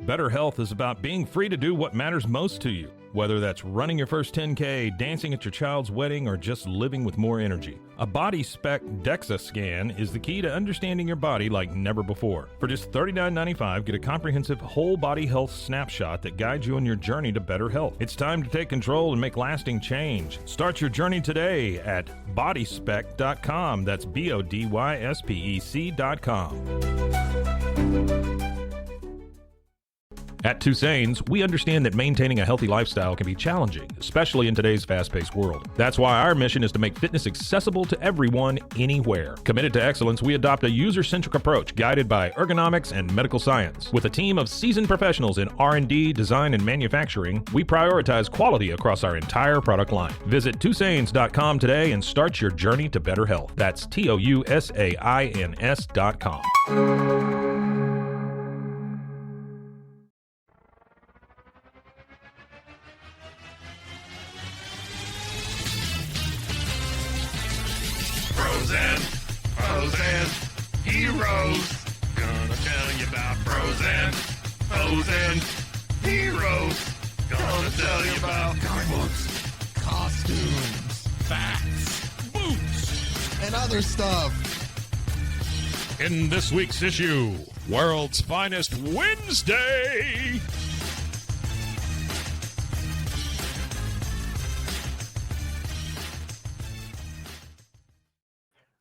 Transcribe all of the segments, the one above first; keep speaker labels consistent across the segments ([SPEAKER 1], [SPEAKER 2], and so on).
[SPEAKER 1] Better health is about being free to do what matters most to you, whether that's running your first 10K, dancing at your child's wedding, or just living with more energy. A body spec DEXA scan is the key to understanding your body like never before. For just $39.95, get a comprehensive whole body health snapshot that guides you on your journey to better health. It's time to take control and make lasting change. Start your journey today at bodyspec.com. That's BODYSPEC.com. At Tusane's, we understand that maintaining a healthy lifestyle can be challenging, especially in today's fast-paced world. That's why our mission is to make fitness accessible to everyone, anywhere. Committed to excellence, we adopt a user-centric approach guided by ergonomics and medical science. With a team of seasoned professionals in R&D, design, and manufacturing, we prioritize quality across our entire product line. Visit Tusanes.com today and start your journey to better health. That's TOUSAINS.com.
[SPEAKER 2] Frozen heroes. Gonna tell you about frozen heroes. Gonna tell you about comic books, costumes, facts, boots, and other stuff.
[SPEAKER 1] In this week's issue, World's Finest Wednesday.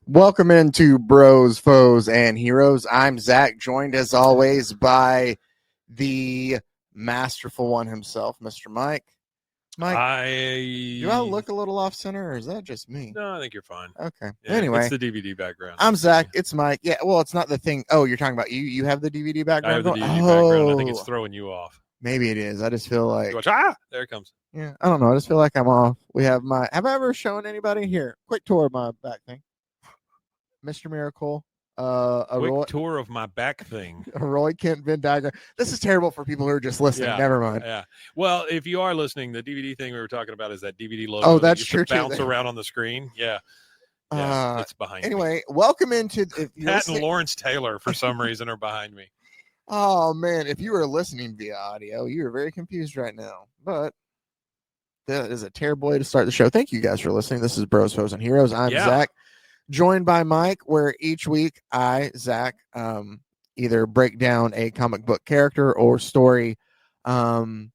[SPEAKER 3] Welcome into Bros, Foes, and Heroes. I'm Zach, joined as always by the masterful one himself, Mr. Mike. Mike, do I look a little off center, or is that just me?
[SPEAKER 4] No, I think you're fine.
[SPEAKER 3] Okay.
[SPEAKER 4] Yeah,
[SPEAKER 3] anyway,
[SPEAKER 4] it's the DVD background.
[SPEAKER 3] I'm Zach. It's Mike. Yeah, well, it's not the thing. Oh, you're talking about you. You have the DVD background.
[SPEAKER 4] I have the
[SPEAKER 3] going?
[SPEAKER 4] DVD background. I think it's throwing you off.
[SPEAKER 3] Maybe it is. I just feel like
[SPEAKER 4] You watch, there it comes.
[SPEAKER 3] Yeah, I don't know. I just feel like I'm off. We have my. Have I ever shown anybody here? Quick tour of my back thing. Mr. Miracle,
[SPEAKER 4] Quick tour of my back thing.
[SPEAKER 3] a Roy Kent Venn diagram. This is terrible for people who are just listening.
[SPEAKER 4] Yeah,
[SPEAKER 3] Never mind.
[SPEAKER 4] Yeah. Well, if you are listening, the DVD thing we were talking about is that DVD logo.
[SPEAKER 3] Oh, that's
[SPEAKER 4] that
[SPEAKER 3] true, too.
[SPEAKER 4] Bounce around on the screen. Yeah. Yeah, it's behind me.
[SPEAKER 3] Anyway, welcome into
[SPEAKER 4] Pat and Lawrence Taylor for some reason are behind me.
[SPEAKER 3] Oh man, if you were listening via audio, you are very confused right now. But that is a terrible way to start the show. Thank you guys for listening. This is Bros, Foes, and Heroes. I'm Zach, joined by Mike, where each week I, Zach, either break down a comic book character or story and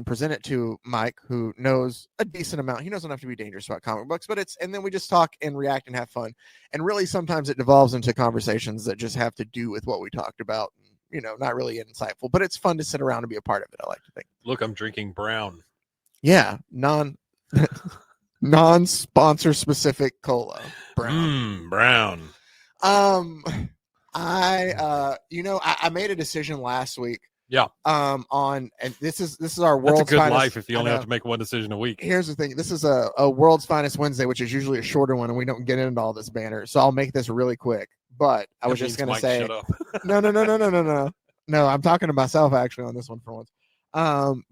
[SPEAKER 3] present it to Mike, who knows a decent amount. He knows enough to be dangerous about comic books, but and then we just talk and react and have fun. And really, sometimes it devolves into conversations that just have to do with what we talked about. You know, not really insightful, but it's fun to sit around and be a part of it. I like to think. Look,
[SPEAKER 4] I'm drinking brown.
[SPEAKER 3] Yeah, non-sponsor specific cola. Brown.
[SPEAKER 4] Brown.
[SPEAKER 3] I made a decision last week.
[SPEAKER 4] Yeah.
[SPEAKER 3] And this is our world's
[SPEAKER 4] That's a good
[SPEAKER 3] finest
[SPEAKER 4] life if you only have to make one decision a week.
[SPEAKER 3] Here's the thing. This is a World's Finest Wednesday, which is usually a shorter one, and we don't get into all this banner. So I'll make this really quick. But I was just going to say,
[SPEAKER 4] shut up.
[SPEAKER 3] No, I'm talking to myself actually on this one for once.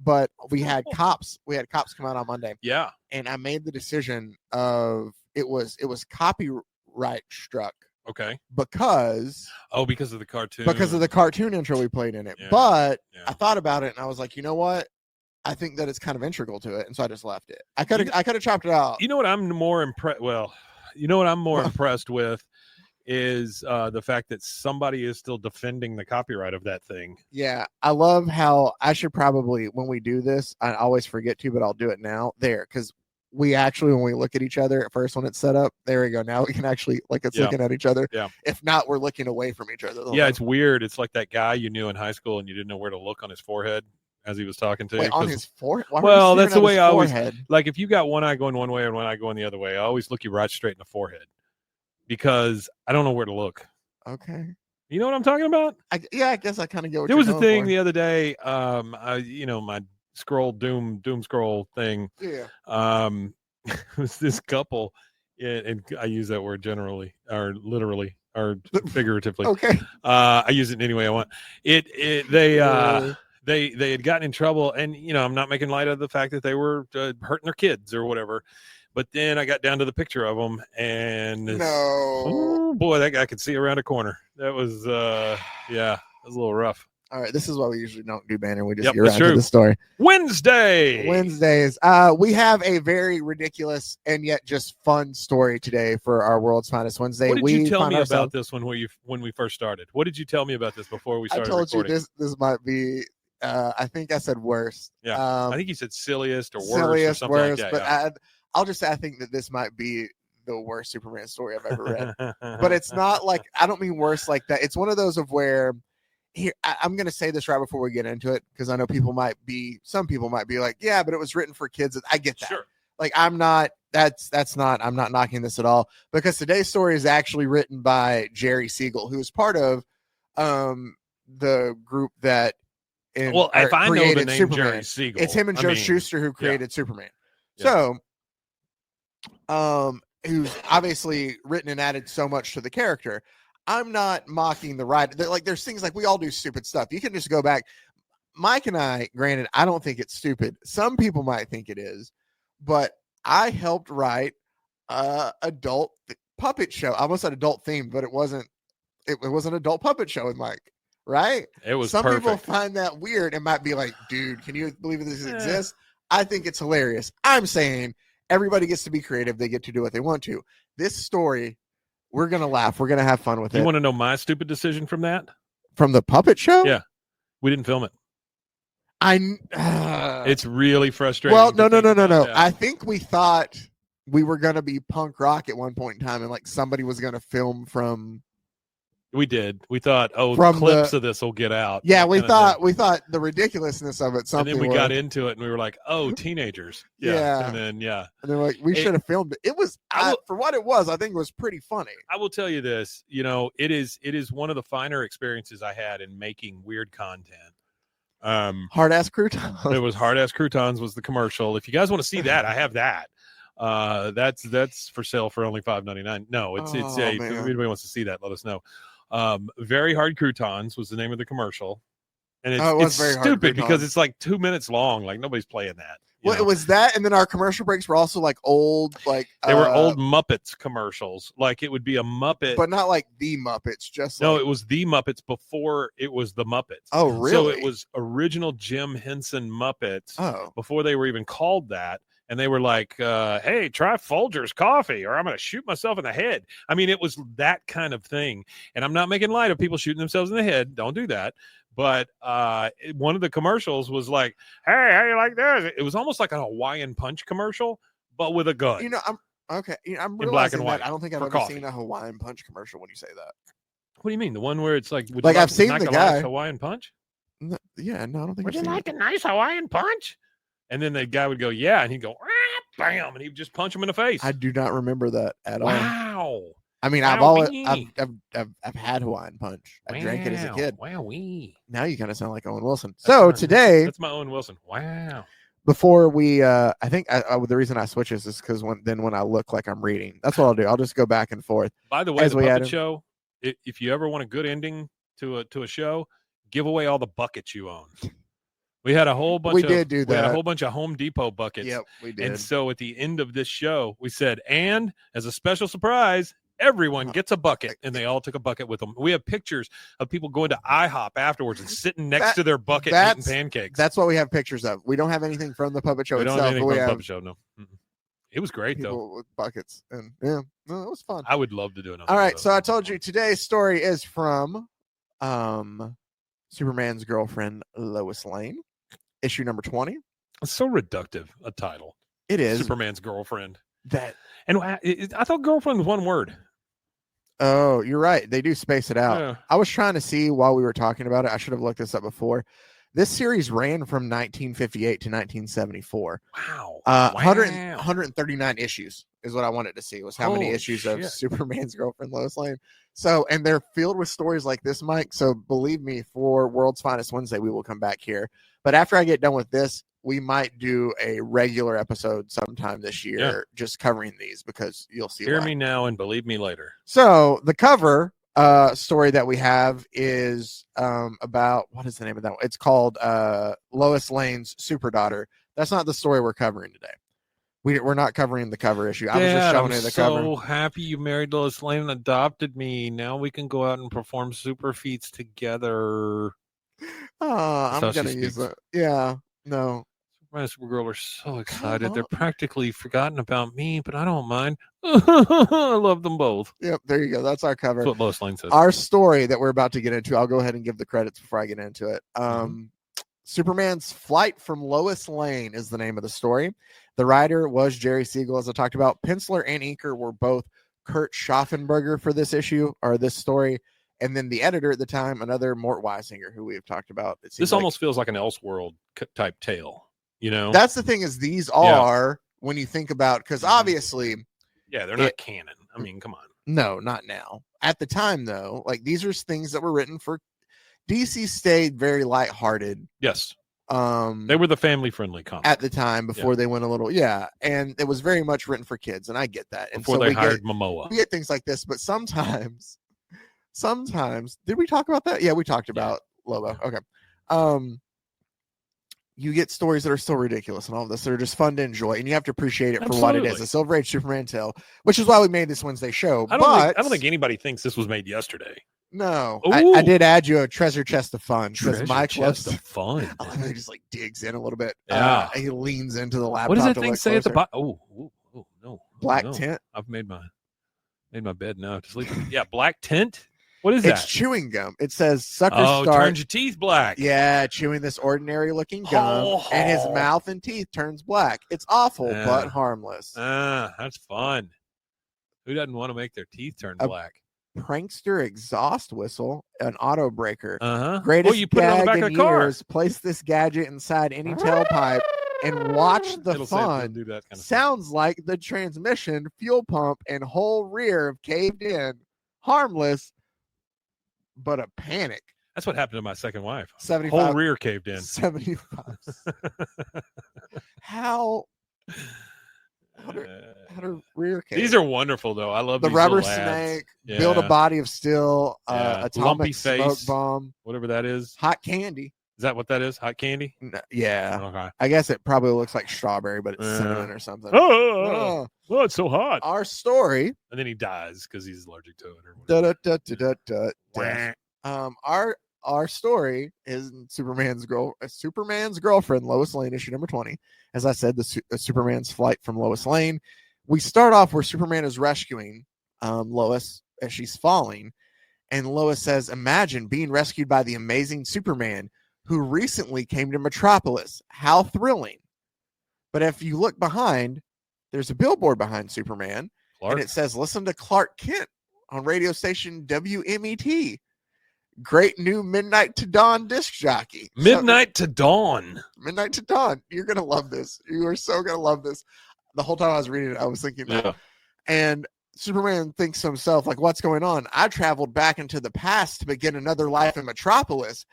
[SPEAKER 3] But we had cops come out on Monday.
[SPEAKER 4] Yeah.
[SPEAKER 3] And I made the decision of it was copyright struck.
[SPEAKER 4] Okay.
[SPEAKER 3] Because
[SPEAKER 4] of the cartoon.
[SPEAKER 3] Because of the cartoon intro we played in it. Yeah. But I thought about it and I was like, you know what? I think that it's kind of integral to it, and so I just left it. I could have chopped it out.
[SPEAKER 4] You know what I'm more impressed impressed with is the fact that somebody is still defending the copyright of that thing.
[SPEAKER 3] Yeah, I love how I should probably, when we do this, I always forget to, but I'll do it now there, because we actually, when we look at each other at first when it's set up, there we go. Now we can actually, looking at each other.
[SPEAKER 4] Yeah.
[SPEAKER 3] If not, we're looking away from each other.
[SPEAKER 4] Yeah, it's weird. It's like that guy you knew in high school and you didn't know where to look on his forehead as he was talking to you.
[SPEAKER 3] On his forehead?
[SPEAKER 4] Well, that's the way I always, like if you got one eye going one way and one eye going the other way, I always look you right straight in the forehead because I don't know where to look.
[SPEAKER 3] Okay.
[SPEAKER 4] You know what I'm talking about?
[SPEAKER 3] I guess I kind of get what
[SPEAKER 4] there
[SPEAKER 3] you're
[SPEAKER 4] was a thing
[SPEAKER 3] for.
[SPEAKER 4] The other day, my scroll doom scroll thing.
[SPEAKER 3] Yeah.
[SPEAKER 4] It was this couple, and I use that word generally or literally or figuratively.
[SPEAKER 3] Okay.
[SPEAKER 4] I use it in any way I want. They had gotten in trouble, and I'm not making light of the fact that they were hurting their kids or whatever. But then I got down to the picture of them, and oh boy, that guy could see around a corner. That was it was a little rough.
[SPEAKER 3] All right, this is why we usually don't do banner. We just
[SPEAKER 4] Yep,
[SPEAKER 3] get right to the story.
[SPEAKER 4] Wednesdays.
[SPEAKER 3] We have a very ridiculous and yet just fun story today for our World's Finest Wednesday.
[SPEAKER 4] What did you tell me about this when we first started? What did you tell me about this before we started recording?
[SPEAKER 3] I told you this might be. I think I said worst.
[SPEAKER 4] Yeah, I think you said silliest or worst or something like that.
[SPEAKER 3] But I'll just say I think that this might be the worst Superman story I've ever read. But it's not like, I don't mean worse like that. It's one of those of where. Here, I'm going to say this right before we get into it, because I know some people might be like, yeah, but it was written for kids. I get that. Sure. Like, I'm not knocking this at all, because today's story is actually written by Jerry Siegel, who is part of the group that
[SPEAKER 4] if I know the name
[SPEAKER 3] Superman.
[SPEAKER 4] Jerry Siegel,
[SPEAKER 3] it's him and Joe Shuster who created Superman. Yeah. So, who's obviously written and added so much to the character. I'm not mocking the writer. Like, there's things like we all do stupid stuff. You can just go back. Mike and I, granted, I don't think it's stupid. Some people might think it is, but I helped write adult puppet show. I almost said adult themed, but it wasn't. It was an adult puppet show with Mike, right?
[SPEAKER 4] It was.
[SPEAKER 3] Some
[SPEAKER 4] perfect.
[SPEAKER 3] people find that weird and might be like, "Dude, can you believe this exists?" I think it's hilarious. I'm saying everybody gets to be creative. They get to do what they want to. This story. We're going to laugh. We're going to have fun with it.
[SPEAKER 4] You want to know my stupid decision from that?
[SPEAKER 3] From the puppet show?
[SPEAKER 4] Yeah. We didn't film it.
[SPEAKER 3] It's
[SPEAKER 4] really frustrating.
[SPEAKER 3] Well, no. Yeah. I think we thought we were going to be punk rock at one point in time, and like somebody was going to film from.
[SPEAKER 4] We did. We thought, clips of this will get out.
[SPEAKER 3] Yeah, we thought the ridiculousness of it. Something.
[SPEAKER 4] And then we got into it, and we were like, teenagers. Yeah. And then
[SPEAKER 3] And they're like, we should have filmed it. It was for what it was. I think it was pretty funny.
[SPEAKER 4] I will tell you this. It is one of the finer experiences I had in making weird content.
[SPEAKER 3] Hard ass croutons.
[SPEAKER 4] It was Hard Ass Croutons was the commercial. If you guys want to see that, I have that. That's for sale for only $5.99. No, it's if anybody wants to see that, let us know. Very Hard Croutons was the name of the commercial, and it's stupid because it's like 2 minutes long. Like, nobody's playing that.
[SPEAKER 3] Well, it was that, and then our commercial breaks were also like old, like
[SPEAKER 4] they were old Muppets commercials. Like, it would be a Muppet,
[SPEAKER 3] but not like the Muppets.
[SPEAKER 4] It was the Muppets before it was the Muppets.
[SPEAKER 3] Oh, really?
[SPEAKER 4] So it was original Jim Henson Muppets. Before they were even called that. And they were like, hey, try Folgers coffee or I'm going to shoot myself in the head. I mean, it was that kind of thing. And I'm not making light of people shooting themselves in the head. Don't do that. But one of the commercials was like, hey, how you like this? It was almost like a Hawaiian Punch commercial, but with a gun.
[SPEAKER 3] I'm realizing that I don't think I've ever seen a Hawaiian Punch commercial when you say that.
[SPEAKER 4] What do you mean? The one where it's like,
[SPEAKER 3] I've seen the guy.
[SPEAKER 4] Nice Hawaiian Punch?
[SPEAKER 3] No, I don't think
[SPEAKER 4] would you like a nice Hawaiian Punch? And then the guy would go, yeah. And he'd go, bam. And he'd just punch him in the face.
[SPEAKER 3] I do not remember that at all.
[SPEAKER 4] Wow.
[SPEAKER 3] I mean, I've had Hawaiian Punch. I drank it as a kid.
[SPEAKER 4] Wow.
[SPEAKER 3] Now you kind of sound like Owen Wilson. Today.
[SPEAKER 4] That's my Owen Wilson. Wow.
[SPEAKER 3] Before we, I think the reason I switch is because when I look like I'm reading, that's what I'll do. I'll just go back and forth.
[SPEAKER 4] By the way, the puppet show, if you ever want a good ending to a show, give away all the buckets you own. We had a whole bunch. We had a whole bunch of Home Depot buckets.
[SPEAKER 3] Yep, we did.
[SPEAKER 4] And so at the end of this show, we said, and as a special surprise, everyone gets a bucket, and they all took a bucket with them. We have pictures of people going to IHOP afterwards and sitting next to their bucket eating pancakes.
[SPEAKER 3] That's what we have pictures of. We don't have anything from the puppet show itself.
[SPEAKER 4] We don't have anything from the puppet show. No, it was great though.
[SPEAKER 3] With buckets, and it was fun.
[SPEAKER 4] I would love to do it.
[SPEAKER 3] All right, so I told you today's story is from Superman's girlfriend Lois Lane. Issue number 20.
[SPEAKER 4] It's so reductive a title.
[SPEAKER 3] It is.
[SPEAKER 4] Superman's girlfriend.
[SPEAKER 3] And
[SPEAKER 4] I thought girlfriend was one word.
[SPEAKER 3] Oh, you're right. They do space it out.
[SPEAKER 4] Yeah.
[SPEAKER 3] I was trying to see while we were talking about it. I should have looked this up before. This series ran from 1958 to 1974.
[SPEAKER 4] Wow.
[SPEAKER 3] 139 issues is what I wanted to see, was how many issues of Superman's girlfriend Lois Lane. So, and they're filled with stories like this, Mike. So believe me, for World's Finest Wednesday, we will come back here. But after I get done with this, we might do a regular episode sometime this year, just covering these, because you'll see.
[SPEAKER 4] Hear me now and believe me later.
[SPEAKER 3] So the cover story that we have is about, what is the name of that one? It's called Lois Lane's Super Daughter. That's not the story we're covering today. We're not covering the cover issue. I was just showing you the cover.
[SPEAKER 4] I'm so happy you married Lois Lane and adopted me. Now we can go out and perform super feats together.
[SPEAKER 3] I'm
[SPEAKER 4] how
[SPEAKER 3] gonna
[SPEAKER 4] she
[SPEAKER 3] use
[SPEAKER 4] speaks.
[SPEAKER 3] it. Yeah. No.
[SPEAKER 4] Superman and Supergirl are so excited. They're practically forgotten about me, but I don't mind. I love them both.
[SPEAKER 3] Yep. There you go. That's our cover.
[SPEAKER 4] That's what Lois Lane says.
[SPEAKER 3] Our story that we're about to get into. I'll go ahead and give the credits before I get into it. Superman's Flight from Lois Lane is the name of the story. The writer was Jerry Siegel, as I talked about. Penciler and inker were both Kurt Schaffenberger for this issue or this story. And then the editor at the time, another Mort Weisinger, who we have talked about.
[SPEAKER 4] This almost feels like an Elseworld type tale, you know?
[SPEAKER 3] That's the thing is these are, when you think about, because obviously.
[SPEAKER 4] Yeah, they're not canon. I mean, come on.
[SPEAKER 3] No, not now. At the time, though, like these are things that were written for DC. Stayed very lighthearted.
[SPEAKER 4] Yes. They were the family-friendly comic
[SPEAKER 3] at the time before they went a little, and it was very much written for kids, and I get that. And
[SPEAKER 4] before they hired Momoa.
[SPEAKER 3] We get things like this, but sometimes, did we talk about that? Yeah, we talked about Lobo. Okay. You get stories that are so ridiculous and all of this that are just fun to enjoy, and you have to appreciate it for what it is, a Silver Age Superman tale, which is why we made this Wednesday show.
[SPEAKER 4] I don't think anybody thinks this was made yesterday.
[SPEAKER 3] No, I did add you a treasure chest of fun
[SPEAKER 4] because Mike loves the fun.
[SPEAKER 3] I love how he just like digs in a little bit.
[SPEAKER 4] Yeah,
[SPEAKER 3] he leans into the laptop.
[SPEAKER 4] What does that thing say at the bottom? Oh, no,
[SPEAKER 3] black tent.
[SPEAKER 4] I've made my bed now to sleep. Yeah, black tent. What is that?
[SPEAKER 3] It's chewing gum. It says sucker start.
[SPEAKER 4] Turns your teeth black.
[SPEAKER 3] Yeah, chewing this ordinary looking gum, and his mouth and teeth turns black. It's awful, but harmless.
[SPEAKER 4] That's fun. Who doesn't want to make their teeth turn black?
[SPEAKER 3] Prankster exhaust whistle, an auto breaker.
[SPEAKER 4] Greatest
[SPEAKER 3] you
[SPEAKER 4] put it on the back of the car.
[SPEAKER 3] Place this gadget inside any tailpipe and watch the fun.
[SPEAKER 4] Do that kind of
[SPEAKER 3] Sounds like the transmission, fuel pump, and whole rear have caved in. Harmless, but a panic.
[SPEAKER 4] That's what happened to my second wife.
[SPEAKER 3] 75.
[SPEAKER 4] Whole rear caved in.
[SPEAKER 3] 75. How her rear cave.
[SPEAKER 4] These are wonderful, though. I love
[SPEAKER 3] the
[SPEAKER 4] these
[SPEAKER 3] rubber
[SPEAKER 4] snake.
[SPEAKER 3] Build a body of steel. Atomic
[SPEAKER 4] Lumpy
[SPEAKER 3] smoke
[SPEAKER 4] face,
[SPEAKER 3] bomb.
[SPEAKER 4] whatever that is.
[SPEAKER 3] Hot candy.
[SPEAKER 4] Is that what that is? Hot candy?
[SPEAKER 3] No, yeah.
[SPEAKER 4] Okay.
[SPEAKER 3] I guess it probably looks like strawberry, but it's cinnamon or something.
[SPEAKER 4] Oh, it's so hot.
[SPEAKER 3] Our story.
[SPEAKER 4] And then he dies because he's allergic to it.
[SPEAKER 3] Our story is Superman's girlfriend, Lois Lane, issue number 20. As I said, the Superman's Flight from Lois Lane. We start off where Superman is rescuing Lois as she's falling. And Lois says, imagine being rescued by the amazing Superman who recently came to Metropolis. How thrilling. But if you look behind, there's a billboard behind Superman.
[SPEAKER 4] Clark?
[SPEAKER 3] And it says, listen to Clark Kent on radio station WMET. Great new Midnight to Dawn disc jockey.
[SPEAKER 4] Midnight to Dawn.
[SPEAKER 3] Midnight to Dawn. You're going to love this. You are so going to love this. The whole time I was reading it, I was thinking that. And Superman thinks to himself, like, what's going on? I traveled back into the past to begin another life in Metropolis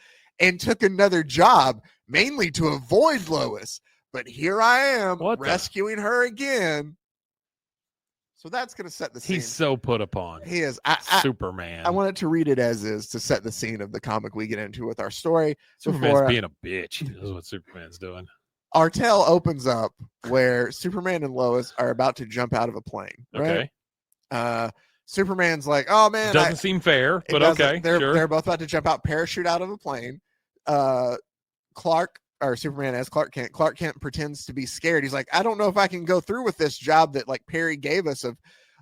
[SPEAKER 3] and took another job, mainly to avoid Lois. But here I am rescuing her again. So that's going to set the scene.
[SPEAKER 4] He's so put upon.
[SPEAKER 3] He is.
[SPEAKER 4] Superman.
[SPEAKER 3] I wanted to read it as is to set the scene of the comic we get into with our story.
[SPEAKER 4] Superman's being a bitch. This is what Superman's doing.
[SPEAKER 3] Our tale opens up where Superman and Lois are about to jump out of a plane. Right?
[SPEAKER 4] Okay.
[SPEAKER 3] Superman's like, oh, man.
[SPEAKER 4] Doesn't seem fair, but okay.
[SPEAKER 3] They're both about to jump out, parachute out of a plane. Superman as Clark Kent pretends to be scared. He's like, I don't know if I can go through with this job that like Perry gave us of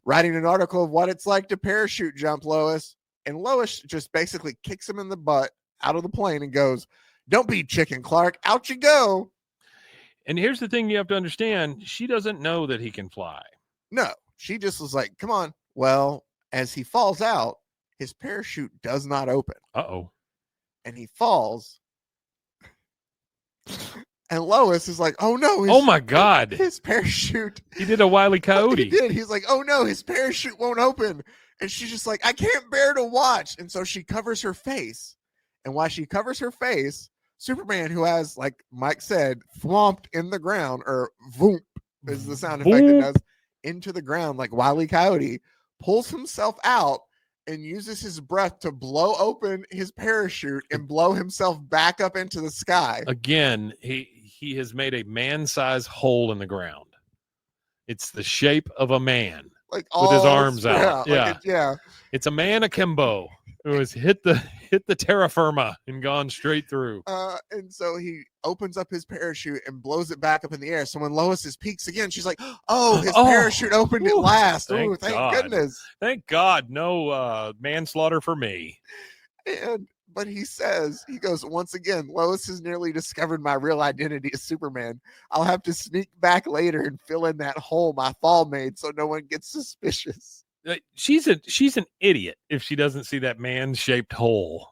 [SPEAKER 3] writing an article of what it's like to parachute jump, Lois. And Lois just basically kicks him in the butt out of the plane and goes, don't be chicken, Clark. Out you go.
[SPEAKER 4] And here's the thing you have to understand. She doesn't know that he can fly.
[SPEAKER 3] No, she just was like, come on. Well, as he falls out, his parachute does not open.
[SPEAKER 4] Uh-oh.
[SPEAKER 3] And he falls. And Lois is like, oh no.
[SPEAKER 4] Oh my God.
[SPEAKER 3] His parachute.
[SPEAKER 4] He did a Wile E. Coyote.
[SPEAKER 3] He did. He's like, oh no, his parachute won't open. And she's just like, I can't bear to watch. And so she covers her face. And while she covers her face, Superman, who has, like Mike said, thwomped in the ground, or voomp is the sound effect it does, into the ground like Wile E. Coyote, pulls himself out and uses his breath to blow open his parachute and blow himself back up into the sky.
[SPEAKER 4] Again, he has made a man-sized hole in the ground. It's the shape of a man,
[SPEAKER 3] like
[SPEAKER 4] with his arms out.
[SPEAKER 3] Yeah.
[SPEAKER 4] It's a man akimbo. It was hit the terra firma and gone straight through.
[SPEAKER 3] And so he opens up his parachute and blows it back up in the air. So when Lois peaks again, she's like, "Oh, his parachute opened at last. Oh, thank goodness!
[SPEAKER 4] Thank God, no manslaughter for me."
[SPEAKER 3] But he goes, once again, Lois has nearly discovered my real identity as Superman. I'll have to sneak back later and fill in that hole my fall made so no one gets suspicious.
[SPEAKER 4] She's an idiot if she doesn't see that man-shaped hole.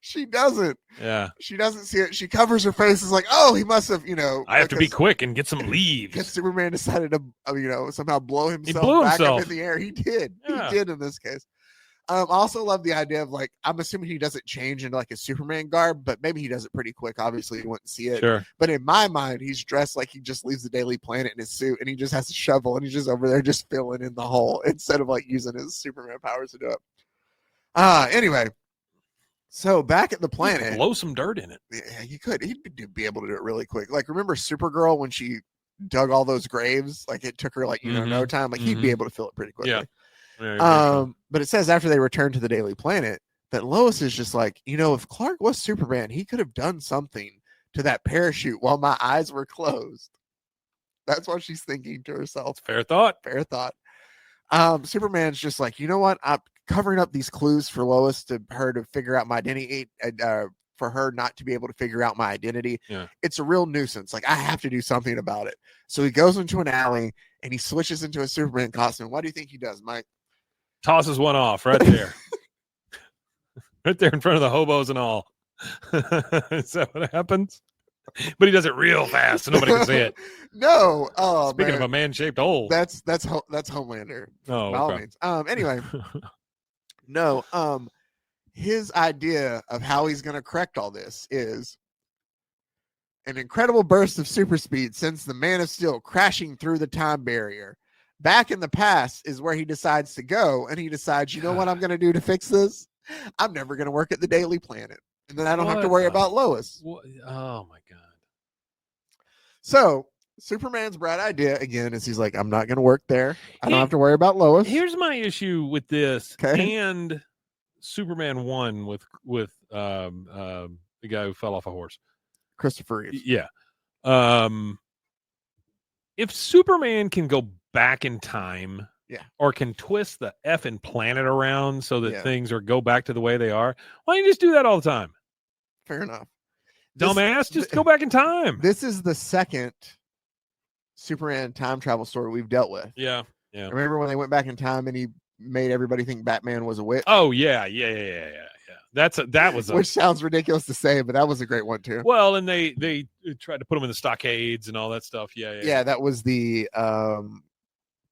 [SPEAKER 3] She doesn't.
[SPEAKER 4] Yeah.
[SPEAKER 3] She doesn't see it. She covers her face. Is like, oh, he must have,
[SPEAKER 4] I have to be quick and get some leaves.
[SPEAKER 3] Because Superman decided to, somehow blow himself back up in the air. He did. Yeah. He did in this case. I also love the idea of I'm assuming he doesn't change into a Superman garb, but maybe he does it pretty quick. Obviously, you wouldn't see it.
[SPEAKER 4] Sure.
[SPEAKER 3] But in my mind, he's dressed like he just leaves the Daily Planet in his suit, and he just has a shovel, and he's just over there just filling in the hole instead of using his Superman powers to do it. Anyway, so back at the planet,
[SPEAKER 4] blow some dirt in it.
[SPEAKER 3] Yeah, he could. He'd be able to do it really quick. Remember Supergirl when she dug all those graves? It took her no time. He'd be able to fill it pretty quickly.
[SPEAKER 4] Yeah.
[SPEAKER 3] But it says after they returned to the Daily Planet that Lois is just if Clark was Superman, he could have done something to that parachute while my eyes were closed. That's what she's thinking to herself.
[SPEAKER 4] Fair thought.
[SPEAKER 3] Superman's just you know what? I'm covering up these clues for Lois to figure out my identity, for her not to be able to figure out my identity.
[SPEAKER 4] Yeah.
[SPEAKER 3] It's a real nuisance. I have to do something about it. So he goes into an alley and he switches into a Superman costume. What do you think he does, Mike?
[SPEAKER 4] Tosses one off right there. Right there in front of the hobos and all. Is that what happens? But he does it real fast so nobody can see it.
[SPEAKER 3] No. Oh,
[SPEAKER 4] Speaking of a man-shaped hole.
[SPEAKER 3] That's Homelander.
[SPEAKER 4] Oh,
[SPEAKER 3] by all means. Anyway. No. His idea of how he's going to correct all this is an incredible burst of super speed sends the Man of Steel crashing through the time barrier. Back in the past is where he decides to go, and he decides, you know what I'm going to do to fix this? I'm never going to work at the Daily Planet, and then I don't have to worry about Lois.
[SPEAKER 4] What? Oh, my God.
[SPEAKER 3] So Superman's bright idea, again, is he's like, I'm not going to work there. I don't have to worry about Lois.
[SPEAKER 4] Here's my issue with this and Superman 1 with the guy who fell off a horse.
[SPEAKER 3] Christopher Reeves.
[SPEAKER 4] Yeah. If Superman can go back in time, or can twist the effing planet around so that things go back to the way they are, why don't you just do that all the time?
[SPEAKER 3] Fair enough.
[SPEAKER 4] Dumbass, just go back in time.
[SPEAKER 3] This is the second Superman time travel story we've dealt with.
[SPEAKER 4] Yeah.
[SPEAKER 3] Remember when they went back in time and he made everybody think Batman was a witch?
[SPEAKER 4] Oh yeah. That was
[SPEAKER 3] which sounds ridiculous to say, but that was a great one too.
[SPEAKER 4] Well, and they tried to put him in the stockades and all that stuff. Yeah.
[SPEAKER 3] That was the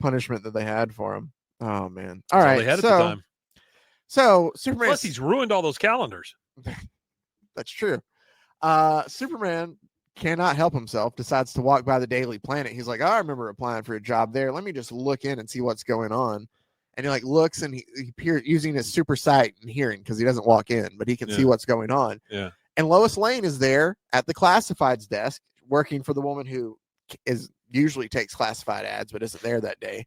[SPEAKER 3] punishment that they had for him. Oh man. All right.
[SPEAKER 4] They had at the time.
[SPEAKER 3] So Superman.
[SPEAKER 4] Plus, he's ruined all those calendars.
[SPEAKER 3] That's true. Superman cannot help himself. Decides to walk by the Daily Planet. He's like, I remember applying for a job there. Let me just look in and see what's going on. And he looks and he peers using his super sight and hearing because he doesn't walk in, but he can see what's going on.
[SPEAKER 4] Yeah.
[SPEAKER 3] And Lois Lane is there at the classifieds desk working for the woman who usually takes classified ads, but isn't there that day.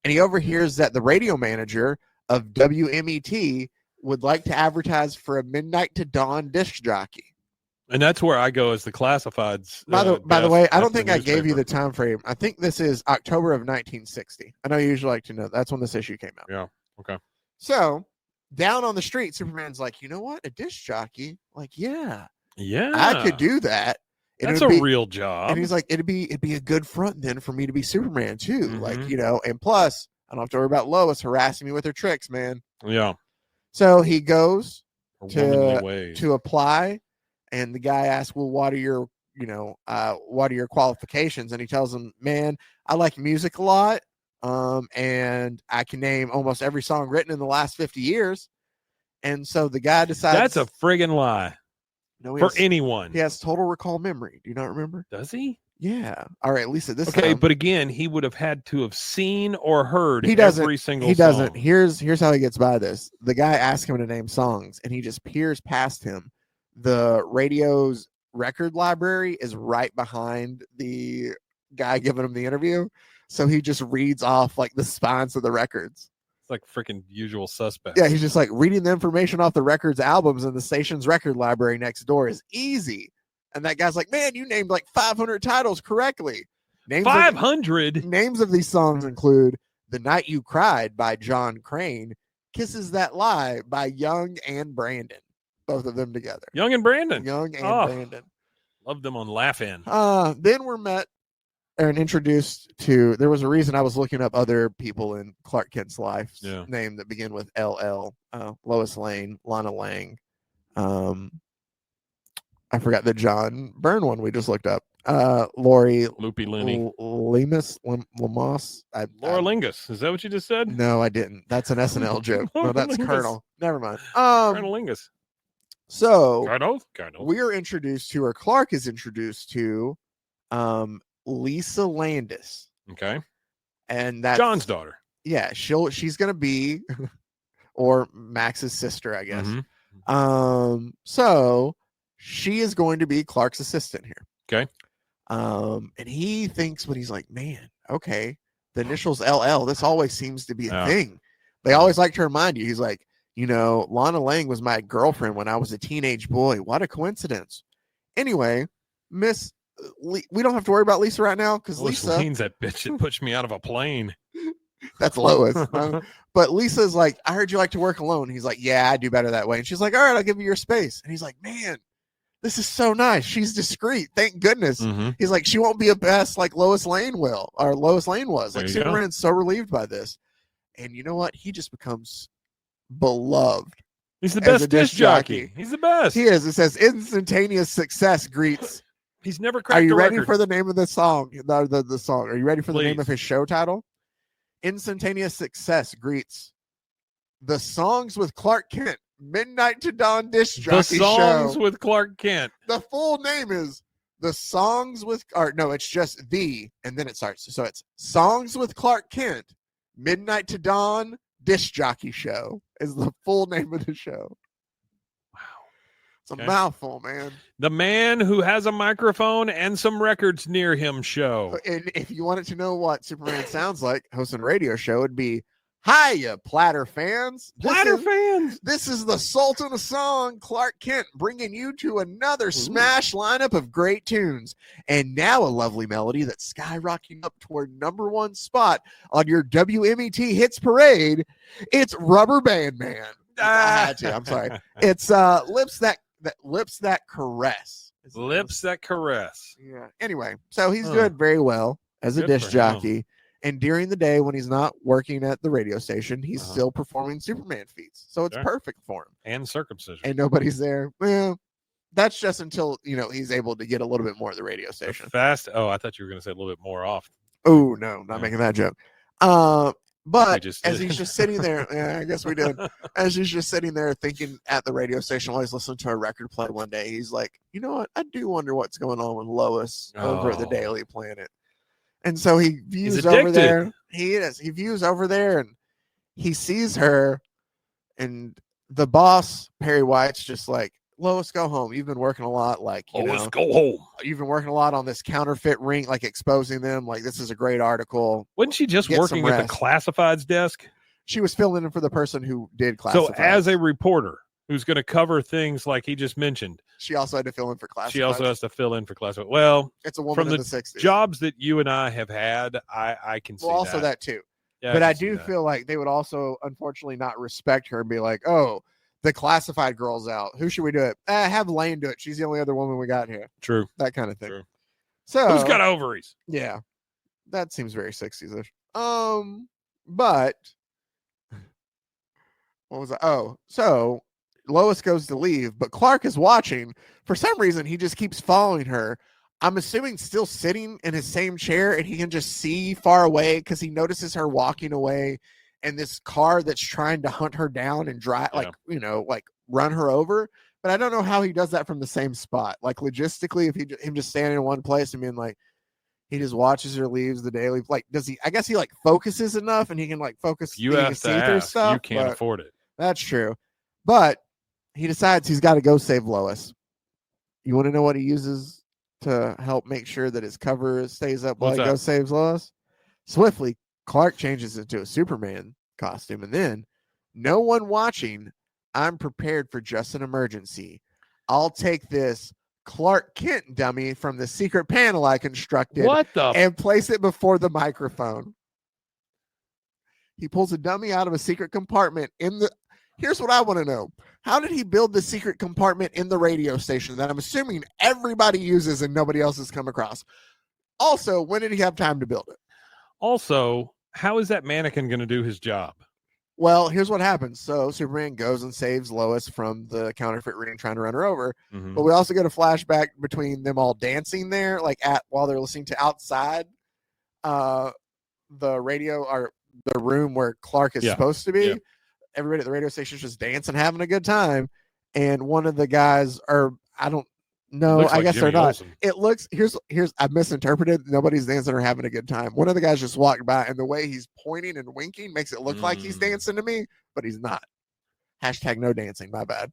[SPEAKER 3] And he overhears that the radio manager of WMET would like to advertise for a midnight to dawn disc jockey.
[SPEAKER 4] And that's where I go as the classifieds.
[SPEAKER 3] By the way, I don't think I gave you the time frame. I think this is October of 1960. I know you usually like to know. That's when this issue came out.
[SPEAKER 4] Yeah. Okay.
[SPEAKER 3] So down on the street, Superman's like, you know what? A disc jockey? Yeah, I could do that.
[SPEAKER 4] That's a real job.
[SPEAKER 3] And he's like, it'd be a good front then for me to be Superman too. And plus I don't have to worry about Lois harassing me with her tricks, man.
[SPEAKER 4] Yeah.
[SPEAKER 3] So he goes to apply. And the guy asks, well, what are your qualifications? And he tells him, man, I like music a lot. And I can name almost every song written in the last 50 years. And so the guy decides.
[SPEAKER 4] That's a friggin' lie.
[SPEAKER 3] No,
[SPEAKER 4] anyone.
[SPEAKER 3] He has total recall memory. Do you not remember?
[SPEAKER 4] Does he?
[SPEAKER 3] Yeah. All right. At least at this
[SPEAKER 4] time. Okay, but again, he would have had to have seen or heard every single song. He doesn't.
[SPEAKER 3] Here's how he gets by this. The guy asks him to name songs, and he just peers past him. The radio's record library is right behind the guy giving him the interview. So he just reads off the spines of the records.
[SPEAKER 4] It's like freaking Usual Suspects.
[SPEAKER 3] Yeah, he's just like reading the information off the records albums in the station's record library next door is easy. And that guy's like, man, you named like 500 titles correctly.
[SPEAKER 4] 500?
[SPEAKER 3] Names of these songs include The Night You Cried by John Crane, Kisses That Lie by Young and Brandon. Both of them together.
[SPEAKER 4] Young and Brandon.
[SPEAKER 3] Young and Brandon.
[SPEAKER 4] Love them on Laugh In.
[SPEAKER 3] Then we're met and introduced to, there was a reason I was looking up other people in Clark Kent's life name that begin with LL. Lois Lane, Lana Lang. I forgot the John Byrne one we just looked up. Lori
[SPEAKER 4] Loopy Looney.
[SPEAKER 3] Lemus.
[SPEAKER 4] Laura Lingus. Is that what you just said?
[SPEAKER 3] No, I didn't. That's an SNL joke. No, that's
[SPEAKER 4] Lingus.
[SPEAKER 3] Colonel. Never mind.
[SPEAKER 4] Colonel Lingus.
[SPEAKER 3] So
[SPEAKER 4] Colonel.
[SPEAKER 3] we are introduced to, or Clark is introduced to, Lisa Landis.
[SPEAKER 4] Okay.
[SPEAKER 3] And that's
[SPEAKER 4] John's daughter.
[SPEAKER 3] Yeah, she's gonna be or Max's sister, I guess.
[SPEAKER 4] Mm-hmm.
[SPEAKER 3] So she is going to be Clark's assistant here.
[SPEAKER 4] Okay.
[SPEAKER 3] And he thinks, but he's like, man, okay, the initials LL, this always seems to be a thing. They always like to remind you. He's like, Lana Lang was my girlfriend when I was a teenage boy. What a coincidence. Anyway, we don't have to worry about Lisa right now because Lisa
[SPEAKER 4] Lane's that bitch that pushed me out of a plane.
[SPEAKER 3] That's Lois. But Lisa's like, I heard you like to work alone. He's like, yeah, I do better that way. And she's like, all right, I'll give you your space. And he's like, man, this is so nice. She's discreet. Thank goodness.
[SPEAKER 4] Mm-hmm.
[SPEAKER 3] He's like, she won't be a best like Lois Lane was. Like Superman's so relieved by this. And you know what? He just becomes beloved.
[SPEAKER 4] He's the best disc jockey. He's the best.
[SPEAKER 3] He is. It says instantaneous success greets.
[SPEAKER 4] He's never cracked.
[SPEAKER 3] Are you ready
[SPEAKER 4] record.
[SPEAKER 3] for the name of the song? The song. Are you ready for the
[SPEAKER 4] Please.
[SPEAKER 3] name of his show title? Instantaneous Success greets the Songs with Clark Kent Midnight to Dawn Disc Jockey Show.
[SPEAKER 4] The Songs with Clark Kent.
[SPEAKER 3] The full name is The Songs with, or no, it's just the, and then it starts. So it's Songs with Clark Kent Midnight to Dawn Disc Jockey Show is the full name of the show.
[SPEAKER 4] Wow.
[SPEAKER 3] It's a mouthful, man.
[SPEAKER 4] The man who has a microphone and some records near him show.
[SPEAKER 3] And if you wanted to know what Superman sounds like, hosting a radio show, it'd be, hiya, Platter fans. This is the Sultan of Song, Clark Kent, bringing you to another smash lineup of great tunes. And now a lovely melody that's skyrocketing up toward #1 spot on your WMET Hits Parade. It's Rubber Band Man. I had to. I'm sorry. It's Lips That Caress.
[SPEAKER 4] Lips That Caress.
[SPEAKER 3] Yeah. Anyway, so he's doing very well as a disc jockey. And during the day when he's not working at the radio station, he's still performing Superman feats. So it's perfect for him.
[SPEAKER 4] And circumcision.
[SPEAKER 3] And nobody's there. Well, that's just until, he's able to get a little bit more at the radio station.
[SPEAKER 4] Oh, I thought you were going to say a little bit more off.
[SPEAKER 3] Oh, no, not making that joke. But as he's just sitting there, I guess we did. As he's just sitting there thinking at the radio station while he's listening to a record play one day, he's like, you know what? I do wonder what's going on with Lois over at the Daily Planet. And so he views over there. He views over there and he sees her. And the boss, Perry White's just like, Lois, go home. You've been working a lot. Like,
[SPEAKER 4] Lois, go home.
[SPEAKER 3] You've been working a lot on this counterfeit ring, like exposing them. Like, this is a great article.
[SPEAKER 4] Wasn't she just working at the classifieds desk?
[SPEAKER 3] She was filling in for the person who did classifieds.
[SPEAKER 4] So as a reporter who's going to cover things like he just mentioned,
[SPEAKER 3] she also had to fill in for classifieds.
[SPEAKER 4] She also has to fill in for classifieds. Well,
[SPEAKER 3] it's a woman
[SPEAKER 4] from
[SPEAKER 3] in the 60s.
[SPEAKER 4] Jobs that you and I have had, I can see
[SPEAKER 3] well, also that too.
[SPEAKER 4] Yeah,
[SPEAKER 3] but I do feel like they would also, unfortunately, not respect her and be like, oh, the classified girl's out. Who should we do it? Have Lane do it. She's the only other woman we got here.
[SPEAKER 4] True.
[SPEAKER 3] That kind of thing.
[SPEAKER 4] True.
[SPEAKER 3] So
[SPEAKER 4] who's got ovaries?
[SPEAKER 3] Yeah. That seems very 60s-ish. But what was that? Oh, so Lois goes to leave, but Clark is watching. For some reason, he just keeps following her. I'm assuming still sitting in his same chair, and he can just see far away because he notices her walking away, and this car that's trying to hunt her down and drive, like run her over. But I don't know how he does that from the same spot. Like logistically, if him just standing in one place and being like, he just watches her, leaves the daily. Like, does he? I guess he like focuses enough, and he can like focus.
[SPEAKER 4] You have to ask.
[SPEAKER 3] Stuff,
[SPEAKER 4] you can't afford it.
[SPEAKER 3] That's true, but he decides he's got to go save Lois. You want to know what he uses to help make sure that his cover stays up while he goes saves Lois? Swiftly, Clark changes into a Superman costume. And then, no one watching, I'm prepared for just an emergency. I'll take this Clark Kent dummy from the secret panel I constructed and place it before the microphone. He pulls a dummy out of a secret compartment in the... Here's what I want to know. How did he build the secret compartment in the radio station that I'm assuming everybody uses and nobody else has come across? Also, when did he have time to build it?
[SPEAKER 4] Also, how is that mannequin going to do his job?
[SPEAKER 3] Well, here's what happens. So Superman goes and saves Lois from the counterfeit ring trying to run her over. Mm-hmm. But we also get a flashback between them all dancing there, like while they're listening to outside the radio or the room where Clark is supposed to be. Yeah. Everybody at the radio station is just dancing, having a good time. And one of the guys, or I don't know, I guess they're not. Olsen. It looks, here's, I misinterpreted. Nobody's dancing or having a good time. One of the guys just walked by, and the way he's pointing and winking makes it look like he's dancing to me, but he's not. Hashtag no dancing, my bad.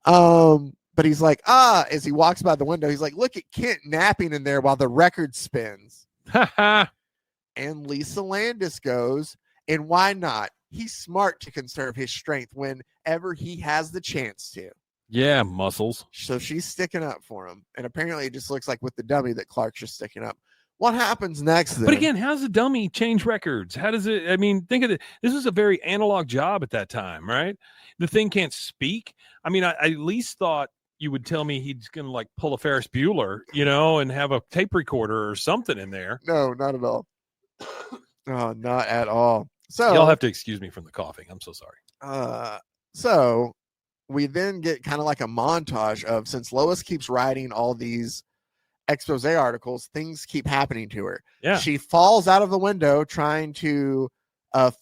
[SPEAKER 3] But he's like, as he walks by the window, he's like, look at Kent napping in there while the record spins. And Lisa Landis goes, and why not? He's smart to conserve his strength whenever he has the chance to.
[SPEAKER 4] Yeah, muscles.
[SPEAKER 3] So she's sticking up for him. And apparently it just looks like with the dummy that Clark's just sticking up. What happens next then?
[SPEAKER 4] But again, how does a dummy change records? How does it, I mean, think of it. This was a very analog job at that time, right? The thing can't speak. I mean, I at least thought you would tell me he's going to like pull a Ferris Bueller, and have a tape recorder or something in there.
[SPEAKER 3] No, not at all. Oh, not at all. So
[SPEAKER 4] you'll have to excuse me from the coughing. I'm so sorry.
[SPEAKER 3] So we then get kind of like a montage of, since Lois keeps writing all these expose articles, things keep happening to her.
[SPEAKER 4] Yeah.
[SPEAKER 3] She falls out of the window trying to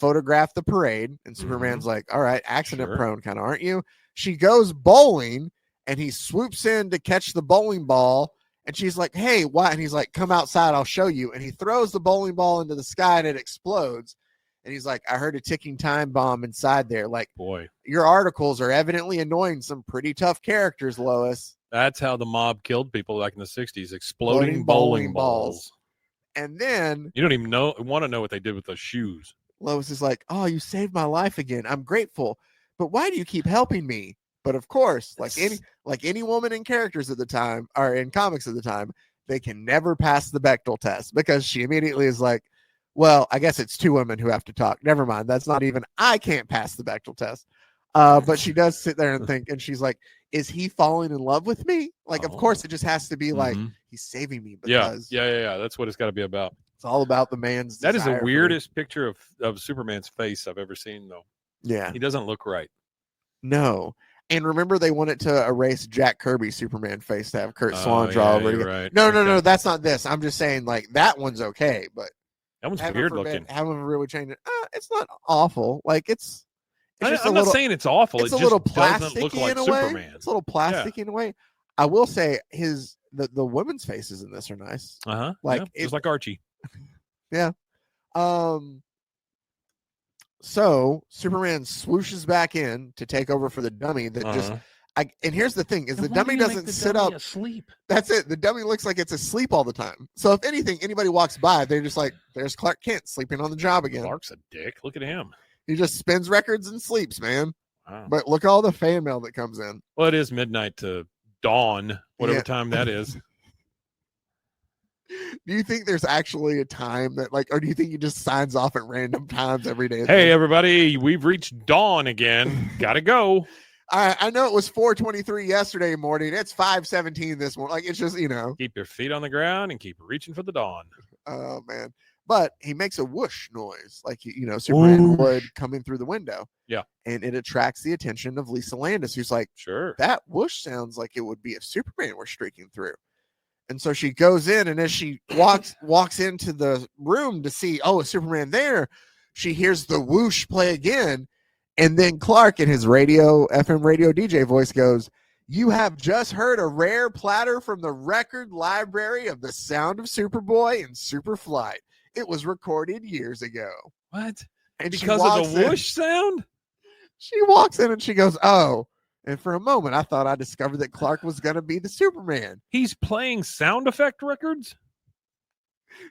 [SPEAKER 3] photograph the parade, and Superman's like, all right, accident prone kind of, aren't you? She goes bowling, and he swoops in to catch the bowling ball, and she's like, hey, why? And he's like, come outside, I'll show you. And he throws the bowling ball into the sky, and it explodes. And he's like, I heard a ticking time bomb inside there. Like,
[SPEAKER 4] boy,
[SPEAKER 3] your articles are evidently annoying some pretty tough characters, Lois.
[SPEAKER 4] That's how the mob killed people back in the 60s, exploding bowling balls.
[SPEAKER 3] And then
[SPEAKER 4] you don't even want to know what they did with those shoes.
[SPEAKER 3] Lois is like, oh, you saved my life again. I'm grateful. But why do you keep helping me? But of course, like any woman in characters at the time, or in comics at the time, they can never pass the Bechdel test, because she immediately is like, well, I guess it's two women who have to talk. Never mind. That's not even, I can't pass the Bechdel test. But she does sit there and think, and she's like, is he falling in love with me? Like, of course, it just has to be like, he's saving me. Because
[SPEAKER 4] yeah. That's what it's got to be about.
[SPEAKER 3] It's all about the man's
[SPEAKER 4] That is the weirdest picture of Superman's face I've ever seen, though.
[SPEAKER 3] Yeah.
[SPEAKER 4] He doesn't look right.
[SPEAKER 3] No. And remember, they wanted to erase Jack Kirby's Superman face to have Kurt Swan draw over it.
[SPEAKER 4] Right.
[SPEAKER 3] No, that's not this. I'm just saying, like, that one's okay, but
[SPEAKER 4] that one's weird looking.
[SPEAKER 3] Haven't really changed it. It's not awful. Like, it's just
[SPEAKER 4] I'm not saying it's awful.
[SPEAKER 3] It's
[SPEAKER 4] a
[SPEAKER 3] little
[SPEAKER 4] plasticky
[SPEAKER 3] like in a
[SPEAKER 4] Superman.
[SPEAKER 3] way. It's a little plasticky in a way. I will say the women's faces in this are nice. Like
[SPEAKER 4] just like Archie.
[SPEAKER 3] Yeah. So Superman swooshes back in to take over for the dummy that just. And here's the thing: is the dummy doesn't sit up.
[SPEAKER 4] Asleep.
[SPEAKER 3] That's it. The dummy looks like it's asleep all the time. So if anything, anybody walks by, they're just like, "There's Clark Kent sleeping on the job again."
[SPEAKER 4] Clark's a dick. Look at him.
[SPEAKER 3] He just spins records and sleeps, man.
[SPEAKER 4] Wow.
[SPEAKER 3] But look at all the fan mail that comes in.
[SPEAKER 4] Well, it is midnight to dawn, whatever time that is.
[SPEAKER 3] Do you think there's actually a time that, like, or do you think he just signs off at random times every day?
[SPEAKER 4] Hey, everybody, we've reached dawn again. Gotta go.
[SPEAKER 3] I know it was 4:23 yesterday morning. It's 5:17 this morning. Like, it's just,
[SPEAKER 4] keep your feet on the ground and keep reaching for the dawn.
[SPEAKER 3] Oh man. But he makes a whoosh noise, like, Superman would coming through the window.
[SPEAKER 4] Yeah.
[SPEAKER 3] And it attracts the attention of Lisa Landis, who's like,
[SPEAKER 4] sure,
[SPEAKER 3] that whoosh sounds like it would be if Superman were streaking through. And so she goes in, and as she walks into the room to see, is Superman there? She hears the whoosh play again. And then Clark, in his FM radio DJ voice, goes, you have just heard a rare platter from the record library of the sound of Superboy and Superflight. It was recorded years ago.
[SPEAKER 4] What?
[SPEAKER 3] And
[SPEAKER 4] because of the whoosh sound?
[SPEAKER 3] She walks in and she goes, oh. And for a moment, I thought I discovered that Clark was going to be the Superman.
[SPEAKER 4] He's playing sound effect records?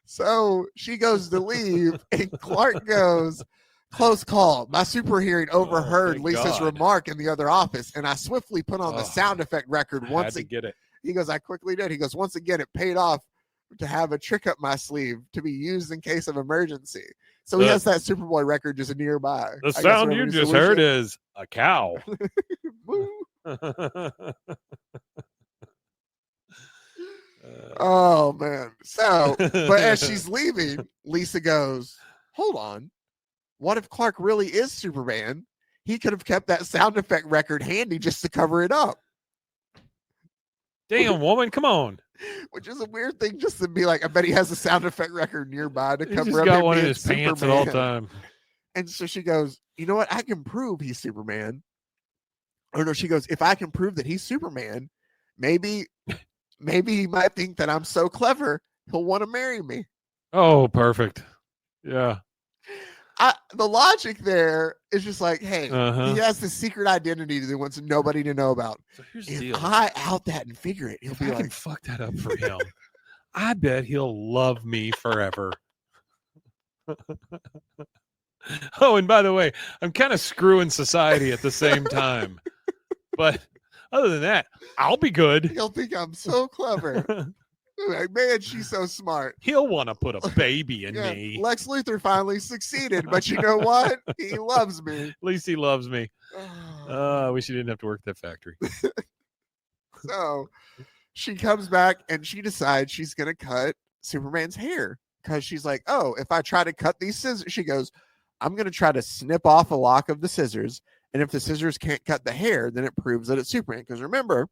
[SPEAKER 3] So she goes to leave, and Clark goes, Close call. My super hearing overheard
[SPEAKER 4] thank
[SPEAKER 3] Lisa's
[SPEAKER 4] God.
[SPEAKER 3] remark in the other office, and I swiftly put on the sound effect record
[SPEAKER 4] Had
[SPEAKER 3] once
[SPEAKER 4] to
[SPEAKER 3] again.
[SPEAKER 4] get it.
[SPEAKER 3] He goes, I quickly did. He goes, once again, it paid off to have a trick up my sleeve to be used in case of emergency. So he has that Superboy record just nearby.
[SPEAKER 4] The sound you just heard is a cow.
[SPEAKER 3] Oh, man. So, but as she's leaving, Lisa goes, hold on. What if Clark really is Superman? He could have kept that sound effect record handy just to cover it up.
[SPEAKER 4] Damn, woman, come on.
[SPEAKER 3] Which is a weird thing just to be like, I bet he has a sound effect record nearby to cover up.
[SPEAKER 4] He's just got one in
[SPEAKER 3] being
[SPEAKER 4] his pants at
[SPEAKER 3] Superman.
[SPEAKER 4] all time.
[SPEAKER 3] And so she goes, you know what? I can prove he's Superman. Or no, she goes, if I can prove that he's Superman, maybe he might think that I'm so clever, he'll want to marry me.
[SPEAKER 4] Oh, perfect. Yeah.
[SPEAKER 3] The logic there is just like, hey, he has this secret identity that he wants nobody to know about.
[SPEAKER 4] So here's the
[SPEAKER 3] If
[SPEAKER 4] deal.
[SPEAKER 3] I out that and figure it, he'll
[SPEAKER 4] If
[SPEAKER 3] be
[SPEAKER 4] I
[SPEAKER 3] like,
[SPEAKER 4] can fuck that up for him, I bet he'll love me forever. Oh, and by the way, I'm kind of screwing society at the same time. But other than that, I'll be good.
[SPEAKER 3] he'll think I'm so clever. Like, man, she's so smart.
[SPEAKER 4] He'll want to put a baby in
[SPEAKER 3] Yeah,
[SPEAKER 4] me.
[SPEAKER 3] Lex Luthor finally succeeded, but you know what? He loves me.
[SPEAKER 4] At least he loves me. I wish he didn't have to work at that factory.
[SPEAKER 3] So she comes back and she decides she's going to cut Superman's hair because she's like, oh, if I try to cut these scissors, she goes, I'm going to try to snip off a lock of the scissors. And if the scissors can't cut the hair, then it proves that it's Superman. Because remember,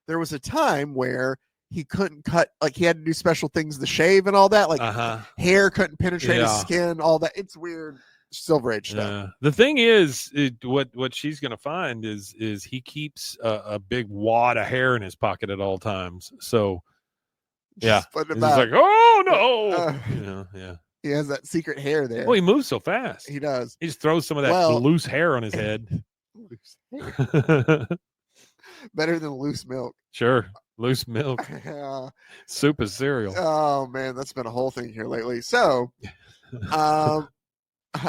[SPEAKER 3] there was a time where he couldn't cut, like he had to do special things to shave and all that. Like hair couldn't penetrate his skin, all that. It's weird Silver Age stuff.
[SPEAKER 4] The thing is, what she's going to find is he keeps a big wad of hair in his pocket at all times. So, yeah. It's like, oh, no. Yeah.
[SPEAKER 3] He has that secret hair there.
[SPEAKER 4] Well, he moves so fast.
[SPEAKER 3] He does.
[SPEAKER 4] He just throws some of that loose hair on his head.
[SPEAKER 3] Loose hair. Better than loose milk.
[SPEAKER 4] Sure. Loose milk. Soup is cereal.
[SPEAKER 3] Oh, man. That's been a whole thing here lately. So, I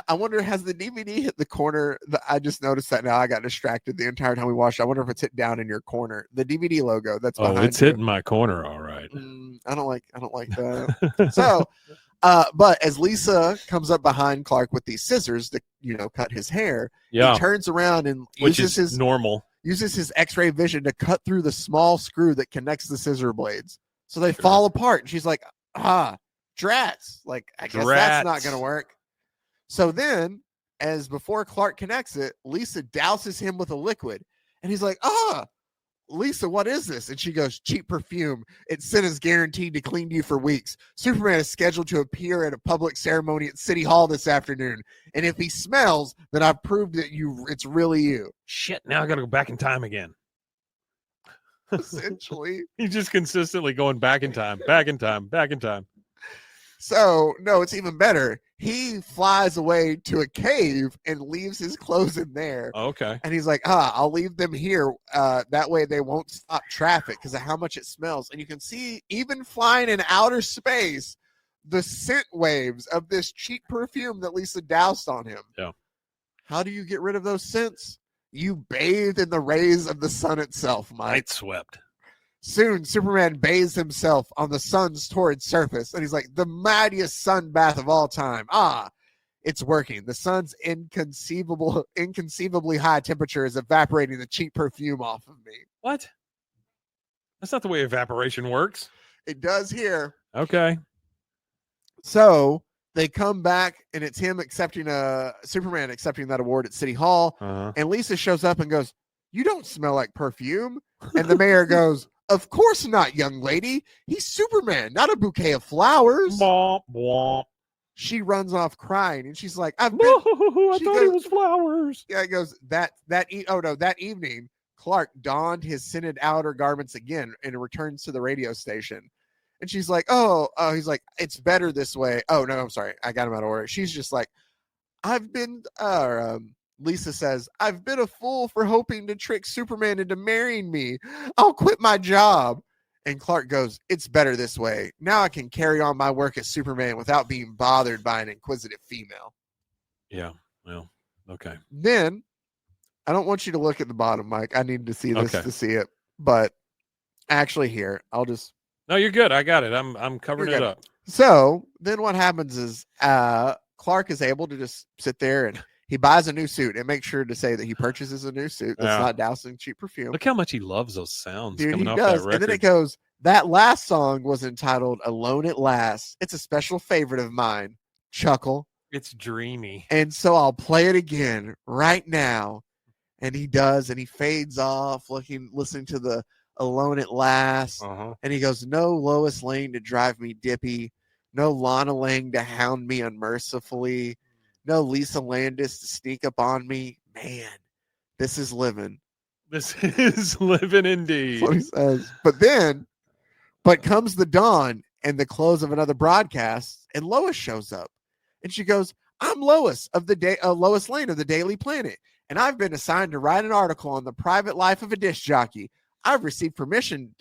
[SPEAKER 3] wonder, has the DVD hit the corner? I just noticed that now. I got distracted the entire time we watched. I wonder if it's hit down in your corner. The DVD logo that's behind
[SPEAKER 4] it's hitting my corner, all right.
[SPEAKER 3] I don't like that. So, but as Lisa comes up behind Clark with these scissors to, cut his hair, he turns around and uses his X-ray vision to cut through the small screw that connects the scissor blades. So they fall apart. And she's like, drats. Like, I guess that's not going to work. So then, as before Clark connects it, Lisa douses him with a liquid. And he's like, Lisa, what is this? And she goes, cheap perfume. It's sent as guaranteed to clean you for weeks. Superman is scheduled to appear at a public ceremony at City Hall this afternoon. And if he smells, then I've proved that it's really you.
[SPEAKER 4] Shit, now I got to go back in time again.
[SPEAKER 3] Essentially.
[SPEAKER 4] He's just consistently going back in time, back in time, back in time.
[SPEAKER 3] So, no, it's even better. He flies away to a cave and leaves his clothes in there.
[SPEAKER 4] Okay.
[SPEAKER 3] And he's like, I'll leave them here. That way they won't stop traffic because of how much it smells. And you can see, even flying in outer space, the scent waves of this cheap perfume that Lisa doused on him.
[SPEAKER 4] Yeah.
[SPEAKER 3] How do you get rid of those scents? You bathe in the rays of the sun itself, Mike.
[SPEAKER 4] Night swept.
[SPEAKER 3] Soon, Superman bathes himself on the sun's torrid surface, and he's like, the mightiest sun bath of all time. It's working. The sun's inconceivably high temperature is evaporating the cheap perfume off of me.
[SPEAKER 4] What? That's not the way evaporation works.
[SPEAKER 3] It does here.
[SPEAKER 4] Okay.
[SPEAKER 3] So they come back, and it's him Superman accepting that award at City Hall, and Lisa shows up and goes, you don't smell like perfume. And the mayor goes, of course not, young lady. He's Superman, not a bouquet of flowers.
[SPEAKER 4] Womp, womp.
[SPEAKER 3] She runs off crying, and she's like,
[SPEAKER 4] I thought it was flowers.
[SPEAKER 3] Yeah, it goes, that evening, Clark donned his scented outer garments again and returns to the radio station. And she's like, he's like, it's better this way. Oh, no, I'm sorry. I got him out of order. She's just like, Lisa says, I've been a fool for hoping to trick Superman into marrying me. I'll quit my job. And Clark goes, it's better this way. Now I can carry on my work as Superman without being bothered by an inquisitive female.
[SPEAKER 4] Yeah. Well, okay.
[SPEAKER 3] Then I don't want you to look at the bottom, Mike. I need to see this
[SPEAKER 4] Okay.
[SPEAKER 3] to see it. But actually, here, I'll just.
[SPEAKER 4] No, you're good. I got it. I'm covering
[SPEAKER 3] You're
[SPEAKER 4] it
[SPEAKER 3] good.
[SPEAKER 4] up.
[SPEAKER 3] So then what happens is Clark is able to just sit there and he buys a new suit and make sure to say that he purchases a new suit that's not dousing cheap perfume.
[SPEAKER 4] Look how much he loves those sounds.
[SPEAKER 3] Dude,
[SPEAKER 4] coming
[SPEAKER 3] he
[SPEAKER 4] off
[SPEAKER 3] does.
[SPEAKER 4] that record.
[SPEAKER 3] And then it goes, that last song was entitled Alone at Last. It's a special favorite of mine. Chuckle.
[SPEAKER 4] It's dreamy.
[SPEAKER 3] And so I'll play it again right now. And he does, and he fades off, listening to the Alone at Last. And he goes, no Lois Lane to drive me dippy. No Lana Lang to hound me unmercifully. No Lisa Landis to sneak up on me. Man, this is living.
[SPEAKER 4] This is living indeed.
[SPEAKER 3] That's what he says. But comes the dawn and the close of another broadcast, and Lois shows up. And she goes, I'm Lois of Lois Lane of the Daily Planet. And I've been assigned to write an article on the private life of a disc jockey. I've received permission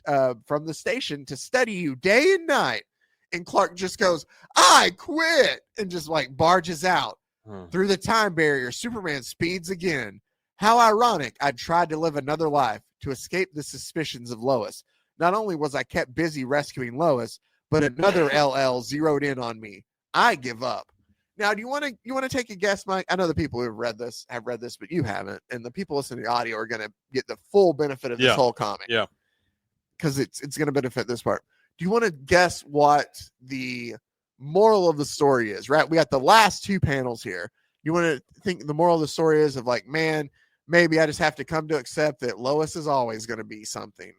[SPEAKER 3] from the station to study you day and night. And Clark just goes, I quit, and just like barges out. Through the time barrier, Superman speeds again. How ironic. I tried to live another life to escape the suspicions of Lois. Not only was I kept busy rescuing Lois, but another LL zeroed in on me. I give up. Now, do you want to take a guess, Mike? I know the people who have read this, but you haven't, and the people listening to the audio are going to get the full benefit of this whole comic.
[SPEAKER 4] Yeah,
[SPEAKER 3] because it's going to benefit this part. Do you want to guess what the moral of the story is? Right, we got the last two panels here. You want to think the moral of the story is of like, man, maybe I just have to come to accept that Lois is always going to be something,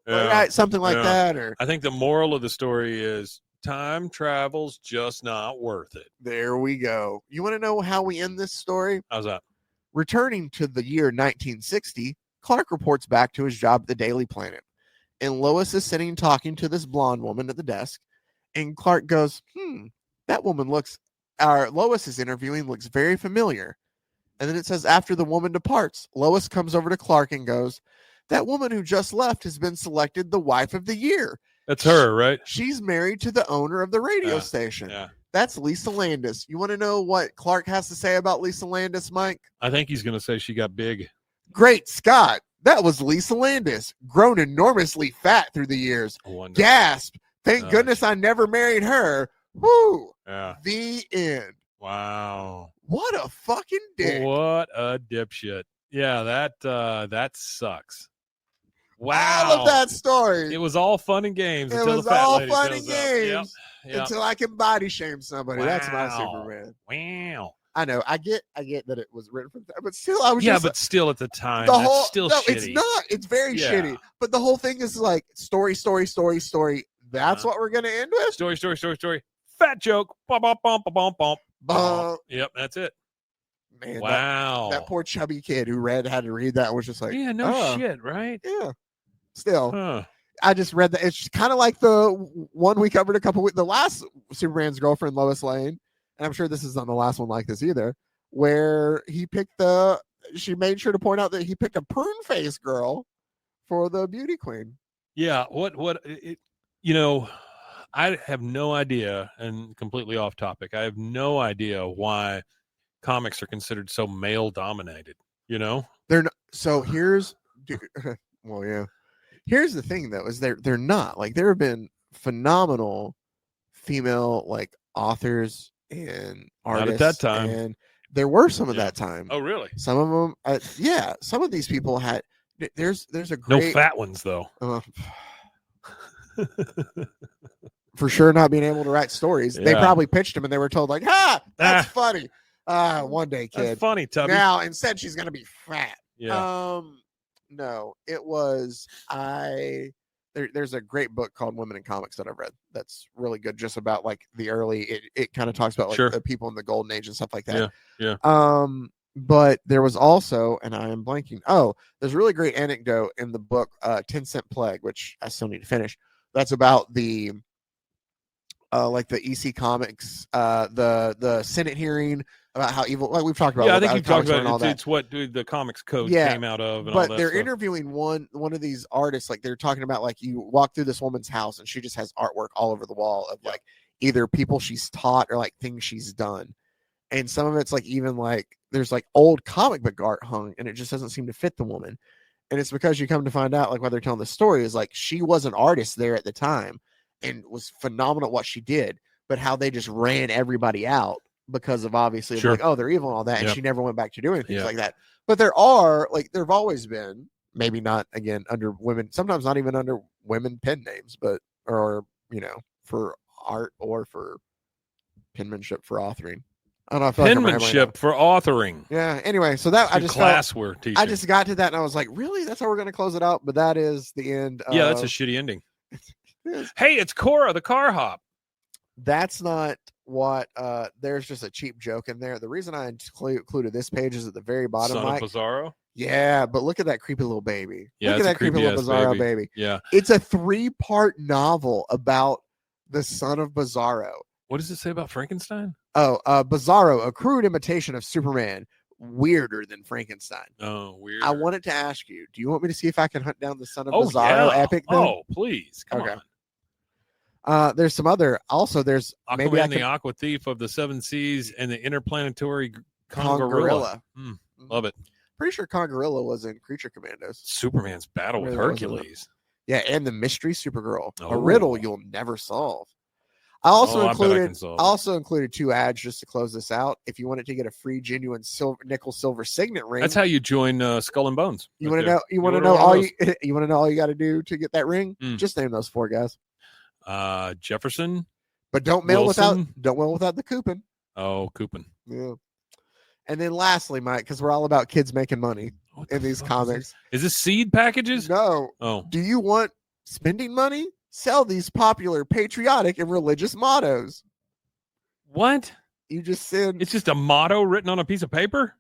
[SPEAKER 3] right? Something like that. Or
[SPEAKER 4] I think the moral of the story is time travel's just not worth it.
[SPEAKER 3] There we go. You want to know how we end this story?
[SPEAKER 4] How's that?
[SPEAKER 3] Returning to the year 1960, Clark reports back to his job at the Daily Planet. And Lois is sitting talking to this blonde woman at the desk. And Clark goes, that woman Lois is interviewing looks very familiar. And then it says, after the woman departs, Lois comes over to Clark and goes, that woman who just left has been selected the wife of the year.
[SPEAKER 4] That's her, right?
[SPEAKER 3] She's married to the owner of the radio station.
[SPEAKER 4] Yeah.
[SPEAKER 3] That's Lisa Landis. You want to know what Clark has to say about Lisa Landis, Mike?
[SPEAKER 4] I think he's going to say she got big.
[SPEAKER 3] Great Scott. That was Lisa Landis, grown enormously fat through the years. Gasp. Thank goodness I never married her. Woo.
[SPEAKER 4] Yeah.
[SPEAKER 3] The end.
[SPEAKER 4] Wow.
[SPEAKER 3] What a fucking dick.
[SPEAKER 4] What a dipshit. Yeah, that sucks. Wow.
[SPEAKER 3] All of that story.
[SPEAKER 4] It was all fun and games.
[SPEAKER 3] It
[SPEAKER 4] until
[SPEAKER 3] was
[SPEAKER 4] the fat
[SPEAKER 3] all
[SPEAKER 4] lady
[SPEAKER 3] fun
[SPEAKER 4] shows
[SPEAKER 3] and
[SPEAKER 4] up.
[SPEAKER 3] games
[SPEAKER 4] Yep.
[SPEAKER 3] until I can body shame somebody.
[SPEAKER 4] Wow.
[SPEAKER 3] That's my Superman.
[SPEAKER 4] Wow.
[SPEAKER 3] I know. I get that it was written from that, but still, I was
[SPEAKER 4] but still at the time,
[SPEAKER 3] the whole.
[SPEAKER 4] that's still
[SPEAKER 3] No,
[SPEAKER 4] shitty.
[SPEAKER 3] it's not. It's very shitty. But the whole thing is like story. That's what we're gonna end with.
[SPEAKER 4] Story. Fat joke. Bump, bump, bump, bump, bump.
[SPEAKER 3] Bump.
[SPEAKER 4] Yep, that's it.
[SPEAKER 3] Man,
[SPEAKER 4] wow.
[SPEAKER 3] That poor chubby kid who had to read that was just like,
[SPEAKER 4] shit, right?
[SPEAKER 3] Yeah. Still, I just read that. It's kind of like the one we covered a couple with the last Superman's girlfriend, Lois Lane. And I'm sure this is not the last one like this either, where she made sure to point out that he picked a prune-faced girl for the beauty queen.
[SPEAKER 4] Yeah. I have no idea, and completely off topic, I have no idea why comics are considered so male dominated,
[SPEAKER 3] They're not. So here's the thing though, is they're not. Like, there have been phenomenal female like authors and artists.
[SPEAKER 4] Not at that time.
[SPEAKER 3] And there were some of that time.
[SPEAKER 4] Oh, really?
[SPEAKER 3] Some of them, some of these people had. There's a great,
[SPEAKER 4] no fat ones though.
[SPEAKER 3] For sure, not being able to write stories. They probably pitched them and they were told like, that's funny. One day, kid.
[SPEAKER 4] That's funny, Tubby.
[SPEAKER 3] Now instead she's gonna be fat.
[SPEAKER 4] Yeah.
[SPEAKER 3] No, it was there's a great book called Women in Comics that I've read that's really good, just about like the early, it kind of talks about like the people in the golden age and stuff like that.
[SPEAKER 4] Yeah.
[SPEAKER 3] But there was also, and I am blanking, there's a really great anecdote in the book 10 Cent Plague, which I still need to finish. That's about the like the EC Comics, the Senate hearing about how evil, like we've talked about.
[SPEAKER 4] Yeah, I think you've talked about it.
[SPEAKER 3] That.
[SPEAKER 4] It's what the comics code came out of. And
[SPEAKER 3] but
[SPEAKER 4] all that
[SPEAKER 3] they're
[SPEAKER 4] stuff.
[SPEAKER 3] interviewing one of these artists. Like, they're talking about like, you walk through this woman's house and she just has artwork all over the wall of like either people she's taught or like things she's done. And some of it's like even like there's like old comic book art hung, and it just doesn't seem to fit the woman. And it's because you come to find out, like, why they're telling the story is like she was an artist there at the time and was phenomenal at what she did, but how they just ran everybody out because of obviously like, oh, they're evil and all that. And she never went back to doing things like that. But there have always been, maybe not again under women, sometimes not even under women pen names, but, or, you know, for art or for penmanship for authoring. I don't know.
[SPEAKER 4] Penmanship for authoring.
[SPEAKER 3] Yeah. Anyway, so that I just got to that and I was like, really? That's how we're going to close it out? But that is the end.
[SPEAKER 4] Yeah, that's a shitty ending. Hey, it's Cora, the car hop.
[SPEAKER 3] That's not what. There's just a cheap joke in there. The reason I included this page is at the very bottom.
[SPEAKER 4] Son of Bizarro.
[SPEAKER 3] Yeah, but look at that creepy little baby.
[SPEAKER 4] Yeah,
[SPEAKER 3] look at that creepy little Bizarro baby.
[SPEAKER 4] Yeah,
[SPEAKER 3] it's a 3-part novel about the son of Bizarro.
[SPEAKER 4] What does it say about Frankenstein?
[SPEAKER 3] Oh, Bizarro, a crude imitation of Superman, weirder than Frankenstein.
[SPEAKER 4] Oh, weird.
[SPEAKER 3] I wanted to ask you, do you want me to see if I can hunt down the son of Bizarro epic?
[SPEAKER 4] Oh, please. Come
[SPEAKER 3] on. There's some other, also there's
[SPEAKER 4] Aquaman, the Aqua Thief of the Seven Seas, and the Interplanetary Kongorilla. Love it.
[SPEAKER 3] Pretty sure Kongorilla was in Creature Commandos.
[SPEAKER 4] Superman's battle with Hercules.
[SPEAKER 3] Yeah, and the mystery Supergirl, a riddle you'll never solve. I also included 2 ads just to close this out. If you wanted to get a free genuine nickel silver signet ring,
[SPEAKER 4] that's how you join Skull and Bones.
[SPEAKER 3] You want to know? You want to know all? You want to know all you got to do to get that ring? Just name those 4 guys.
[SPEAKER 4] Jefferson,
[SPEAKER 3] but don't mail without the coupon.
[SPEAKER 4] Oh, coupon.
[SPEAKER 3] Yeah. And then lastly, Mike, because we're all about kids making money in these comics.
[SPEAKER 4] Is this seed packages?
[SPEAKER 3] No.
[SPEAKER 4] Oh.
[SPEAKER 3] Do you want spending money? Sell these popular patriotic and religious mottos.
[SPEAKER 4] What?
[SPEAKER 3] You just send.
[SPEAKER 4] It's just a motto written on a piece of paper?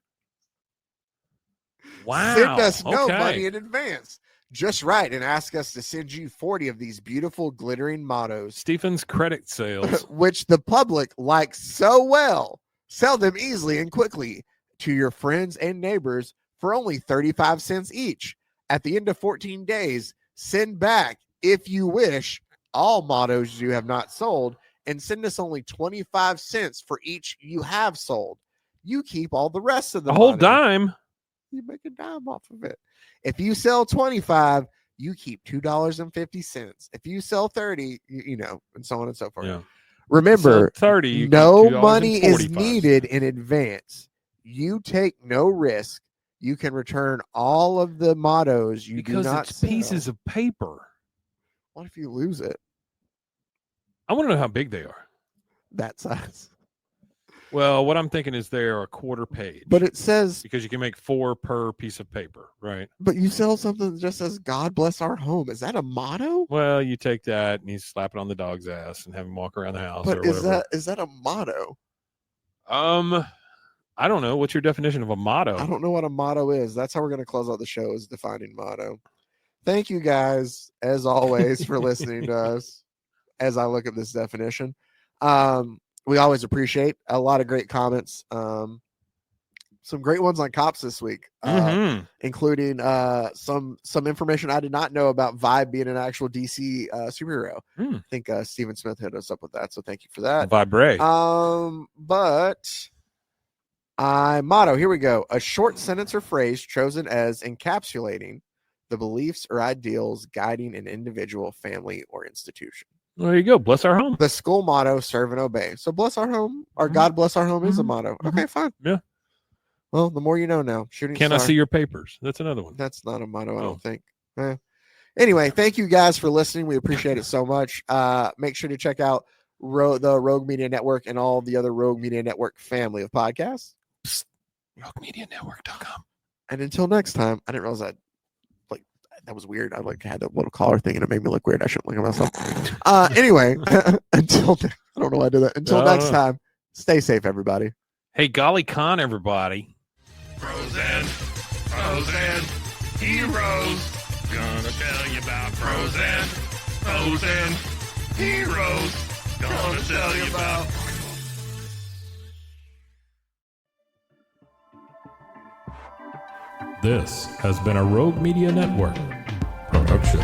[SPEAKER 4] Wow.
[SPEAKER 3] Send us no money in advance. Just write and ask us to send you 40 of these beautiful glittering mottos.
[SPEAKER 4] Stephen's credit sales.
[SPEAKER 3] Which the public likes so well. Sell them easily and quickly to your friends and neighbors for only 35 cents each. At the end of 14 days, send back, if you wish, all mottos you have not sold, and send us only 25 cents for each you have sold. You keep all the rest of the
[SPEAKER 4] whole
[SPEAKER 3] money.
[SPEAKER 4] dime.
[SPEAKER 3] You make a dime off of it. If you sell 25, you keep $2.50. If you sell 30, you know, and so on and so forth.
[SPEAKER 4] Yeah.
[SPEAKER 3] Remember,
[SPEAKER 4] 30,
[SPEAKER 3] no money is needed in advance. You take no risk. You can return all of the mottos you do not
[SPEAKER 4] it's
[SPEAKER 3] sell.
[SPEAKER 4] Pieces of paper.
[SPEAKER 3] What if you lose it?
[SPEAKER 4] I want to know how big they are.
[SPEAKER 3] That size.
[SPEAKER 4] Well, what I'm thinking is they're a quarter page.
[SPEAKER 3] But it says...
[SPEAKER 4] because you can make 4 per piece of paper, right?
[SPEAKER 3] But you sell something that just says, God bless our home. Is that a motto?
[SPEAKER 4] Well, you take that and you slap it on the dog's ass and have him walk around the house
[SPEAKER 3] but
[SPEAKER 4] or whatever.
[SPEAKER 3] Is that a motto?
[SPEAKER 4] I don't know. What's your definition of a motto?
[SPEAKER 3] I don't know what a motto is. That's how we're going to close out the show, is defining motto. Thank you guys, as always, for listening to us as I look at this definition. We always appreciate a lot of great comments. Some great ones on cops this week, including some information I did not know about Vibe being an actual DC superhero. I think Stephen Smith hit us up with that, so thank you for that.
[SPEAKER 4] Vibrate.
[SPEAKER 3] But motto, here we go. A short sentence or phrase chosen as encapsulating the beliefs or ideals guiding an individual, family, or institution.
[SPEAKER 4] There you go. Bless our home.
[SPEAKER 3] The school motto, serve and obey. So bless our home, or God bless our home is a motto. Okay, fine.
[SPEAKER 4] Yeah.
[SPEAKER 3] Well, the more you know now. Shooting
[SPEAKER 4] Can
[SPEAKER 3] star.
[SPEAKER 4] I see your papers? That's another one.
[SPEAKER 3] That's not a motto, I don't think. Anyway, thank you guys for listening. We appreciate it so much. Make sure to check out the Rogue Media Network and all the other Rogue Media Network family of podcasts.
[SPEAKER 4] RogueMediaNetwork.com.
[SPEAKER 3] And until next time, I didn't realize that was weird. I had a little collar thing and it made me look weird. I shouldn't look at myself. Anyway, I don't know why I did that. Until next time, stay safe, everybody.
[SPEAKER 4] Hey, golly con, everybody.
[SPEAKER 2] Frozen heroes. Gonna tell you about frozen heroes. Gonna tell you about.
[SPEAKER 1] This has been a Rogue Media Network production.